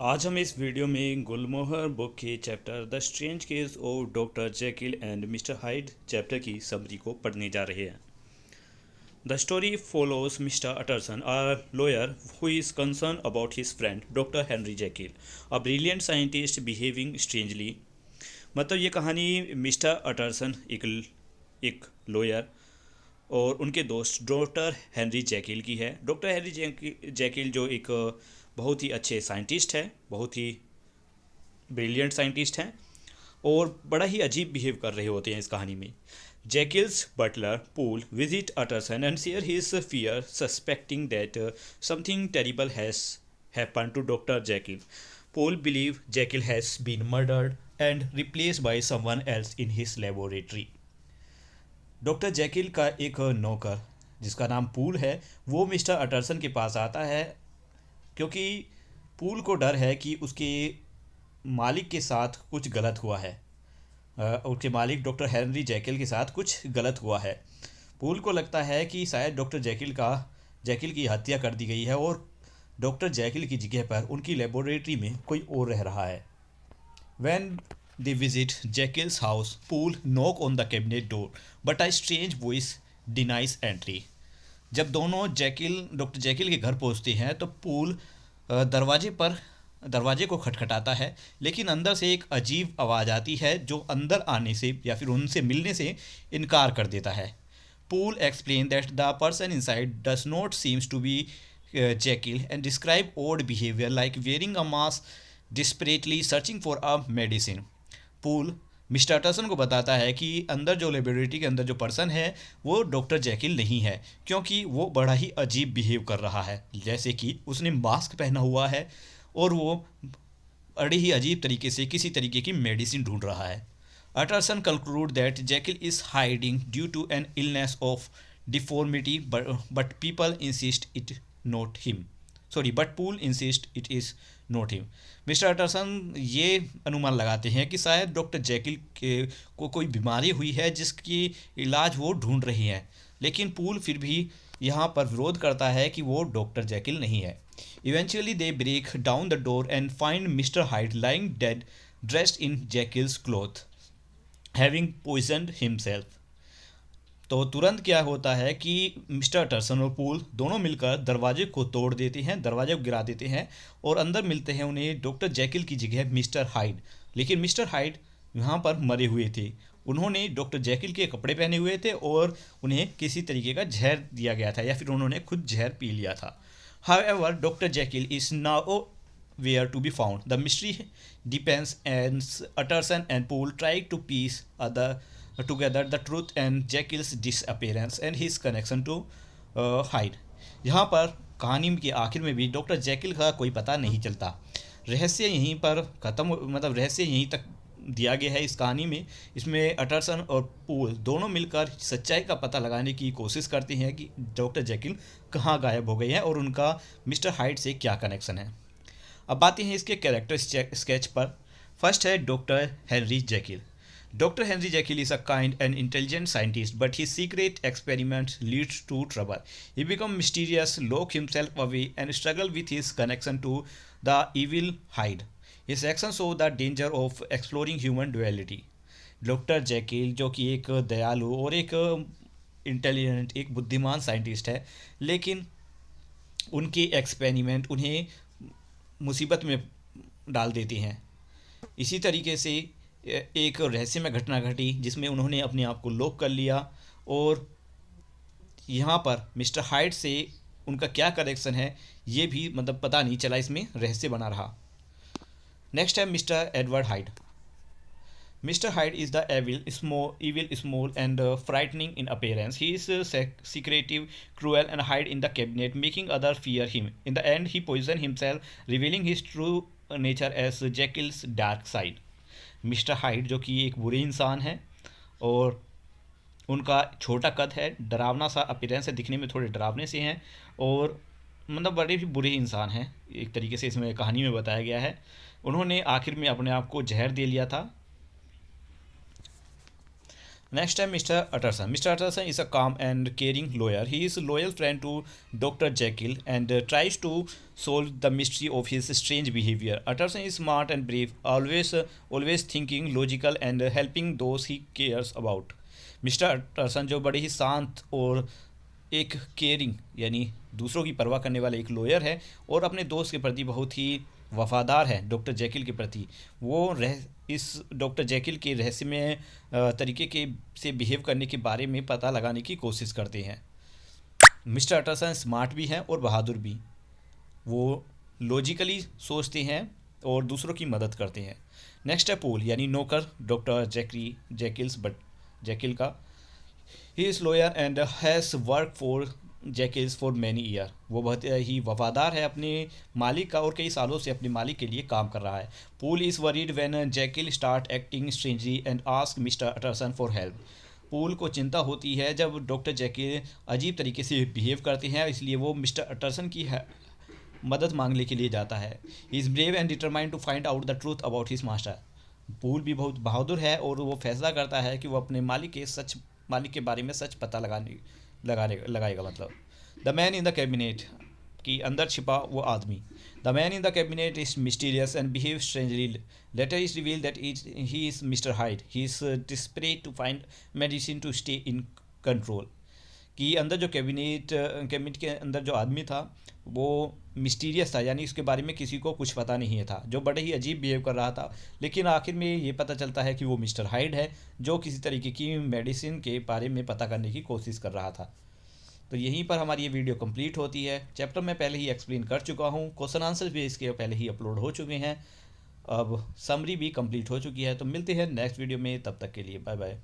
आज हम इस वीडियो में गुलमोहर बुक के chapter the strange case of doctor Jekyll and mister Hyde chapter की समरी को पढ़ने जा रहे हैं। The story follows mister Utterson, a lawyer who is concerned about his friend doctor Henry Jekyll, a brilliant scientist behaving strangely। मतलब ये कहानी mister अटरसन एक लॉयर और उनके दोस्त डॉक्टर हेनरी जैकिल की है। डॉक्टर हेनरी जैकिल जो एक बहुत ही अच्छे साइंटिस्ट है, बहुत ही ब्रिलियंट साइंटिस्ट हैं और बड़ा ही अजीब बिहेव कर रहे होते हैं इस कहानी में। Jekyll's butler Poole visit Utterson and share his fear suspecting that something terrible has happened to Dr. Jekyll. Paul believes Jekyll has been murdered and replaced by someone else in his laboratory. Doctor Jekyll का एक नौकर जिसका नाम pool है वो mister अटरसन के पास आता है क्योंकि पूल को डर है कि उसके मालिक के साथ कुछ गलत हुआ है। उसके मालिक डॉक्टर हेनरी जैकिल के साथ कुछ गलत हुआ है। पूल को लगता है कि शायद डॉक्टर जैकिल की हत्या कर दी गई है और डॉक्टर जैकिल की जगह पर उनकी लेबोरेटरी में कोई और रह रहा है। When they visit Jekyll's house, Poole knock on the cabinet door, but a strange voice denies entry. जब दोनों डॉक्टर जैकिल के घर पहुंचते हैं तो पूल दरवाजे को खटखटाता है, लेकिन अंदर से एक अजीब आवाज़ आती है जो अंदर आने से या फिर उनसे मिलने से इनकार कर देता है। Poole explain that the person inside does not seems to be Jekyll and describe odd behavior like wearing a mask, desperately searching for a medicine. Poole mister Utterson को बताता है कि अंदर जो लेबोरेटरी के अंदर जो पर्सन है वो डॉक्टर जैकिल नहीं है, क्योंकि वो बड़ा ही अजीब बिहेव कर रहा है, जैसे कि उसने मास्क पहना हुआ है और वो बड़ी ही अजीब तरीके से किसी तरीके की मेडिसिन ढूंढ रहा है। Utterson conclude that Jekyll is hiding due to an illness of deformity but people insist it not him but Poole insist it is not him. Mister Utterson ये अनुमान लगाते हैं कि शायद डॉक्टर जैकिल को कोई बीमारी हुई है जिसकी इलाज वो ढूंढ रही हैं, लेकिन पूल फिर भी यहाँ पर विरोध करता है कि वो डॉक्टर जैकिल नहीं है। Eventually they break down the door and find mister Hyde lying dead dressed in Jekyll's cloth having poisoned himself. तो तुरंत क्या होता है कि मिस्टर अटरसन और पूल दोनों मिलकर दरवाजे को तोड़ देते हैं, दरवाजे को गिरा देते हैं और अंदर मिलते हैं उन्हें डॉक्टर जैकिल की जगह मिस्टर हाइड। लेकिन मिस्टर हाइड यहाँ पर मरे हुए थे, उन्होंने डॉक्टर जैकिल के कपड़े पहने हुए थे और उन्हें किसी तरीके का जहर दिया गया था या फिर उन्होंने खुद जहर पी लिया था। However doctor Jekyll is now where to be found. The mystery depends and Utterson and Poole try to piece together the truth and Jekyll's disappearance and his connection to Hyde. यहाँ पर कहानी के आखिर में भी doctor Jekyll का कोई पता नहीं चलता। रहस्य यहीं पर ख़त्म, मतलब रहस्य यहीं तक दिया गया है इस कहानी में। इसमें अटरसन और पूल दोनों मिलकर सच्चाई का पता लगाने की कोशिश करते हैं कि डॉक्टर जैकिल कहाँ गायब हो गए हैं और उनका मिस्टर हाइड से क्या कनेक्शन है। अब आते हैं इसके कैरेक्टर स्केच पर। फर्स्ट है doctor Henry Jekyll. Doctor Henry Jekyll is a kind and intelligent scientist but his secret experiment leads to trouble. He become mysterious, lock himself away and struggle with his connection to the evil Hyde. His action show the danger of exploring human duality. Doctor Jekyll जो कि एक दयालु और एक intelligent, एक बुद्धिमान scientist है, लेकिन उनके एक्सपेरिमेंट उन्हें मुसीबत में डाल देती हैं। इसी तरीके से एक रहस्यमय घटना घटी जिसमें उन्होंने अपने आप को लॉक कर लिया और यहाँ पर मिस्टर हाइड से उनका क्या कनेक्शन है ये भी मतलब पता नहीं चला, इसमें रहस्य बना रहा। नेक्स्ट है mister Edward hide. Mr. Hyde is the evil, small, and frightening in appearance. He is secretive, cruel, and hide in the cabinet, making others fear him. In the end, he poisons himself, revealing his true nature as Jekyll's dark side. Mister hide जो कि एक बुरे इंसान हैं और उनका छोटा कद है, डरावना सा अपीयरेंस है, दिखने में थोड़े डरावने से हैं और मतलब बड़े भी बुरे इंसान हैं, एक तरीके से इसमें कहानी में बताया गया है। उन्होंने आखिर में अपने आप को जहर दे लिया था। Next time, Mr. Utterson. Mr. Utterson is a calm and caring lawyer. He is a loyal friend to Dr. Jekyll and tries to solve the mystery of his strange behavior. Utterson is smart and brave, always thinking logical and helping those he cares about. Mister Utterson जो बड़े ही शांत और एक caring यानी दूसरों की परवाह करने वाले एक लॉयर है और अपने दोस्त के प्रति बहुत ही वफादार है डॉक्टर जैकिल के प्रति। वो इस डॉक्टर जैकिल के रहस्यमय तरीके के से बिहेव करने के बारे में पता लगाने की कोशिश करते हैं। मिस्टर अटरसन स्मार्ट भी हैं और बहादुर भी। वो लॉजिकली सोचते हैं और दूसरों की मदद करते हैं। नेक्स्ट है पोल यानी नौकर डॉक्टर जैकिल का। He is lawyer and has work for Jekyll's for many year. वो बहुत ही वफादार है अपने मालिक का और कई सालों से अपने मालिक के लिए काम कर रहा है। Poole is worried when Jekyll start acting strangely and ask mister Utterson for help. Poole को चिंता होती है जब डॉक्टर जैकिल अजीब तरीके से बिहेव करते हैं, इसलिए वो मिस्टर अटरसन की मदद मांगने के लिए जाता है। He is brave and determined to find out the truth about his master. Poole भी बहुत बहादुर है और वो फैसला करता है कि वो अपने मालिक के बारे में सच पता लगाएगा मतलब। The man in the cabinet कि अंदर छिपा वो आदमी। The man in the cabinet is mysterious and behave strangely. Later is reveal that he is mister Hyde. He is desperate to find medicine to stay in control. कि अंदर जो cabinet के अंदर जो आदमी था वो मिस्टीरियस था, यानी उसके बारे में किसी को कुछ पता नहीं था, जो बड़े ही अजीब बिहेव कर रहा था। लेकिन आखिर में ये पता चलता है कि वो मिस्टर हाइड है जो किसी तरीके की मेडिसिन के बारे में पता करने की कोशिश कर रहा था। तो यहीं पर हमारी ये वीडियो कंप्लीट होती है। चैप्टर मैं पहले ही एक्सप्लेन कर चुका हूँ, क्वेश्चन आंसर भी इसके पहले ही अपलोड हो चुके हैं, अब समरी भी कंप्लीट हो चुकी है। तो मिलते हैं नेक्स्ट वीडियो में, तब तक के लिए बाय बाय।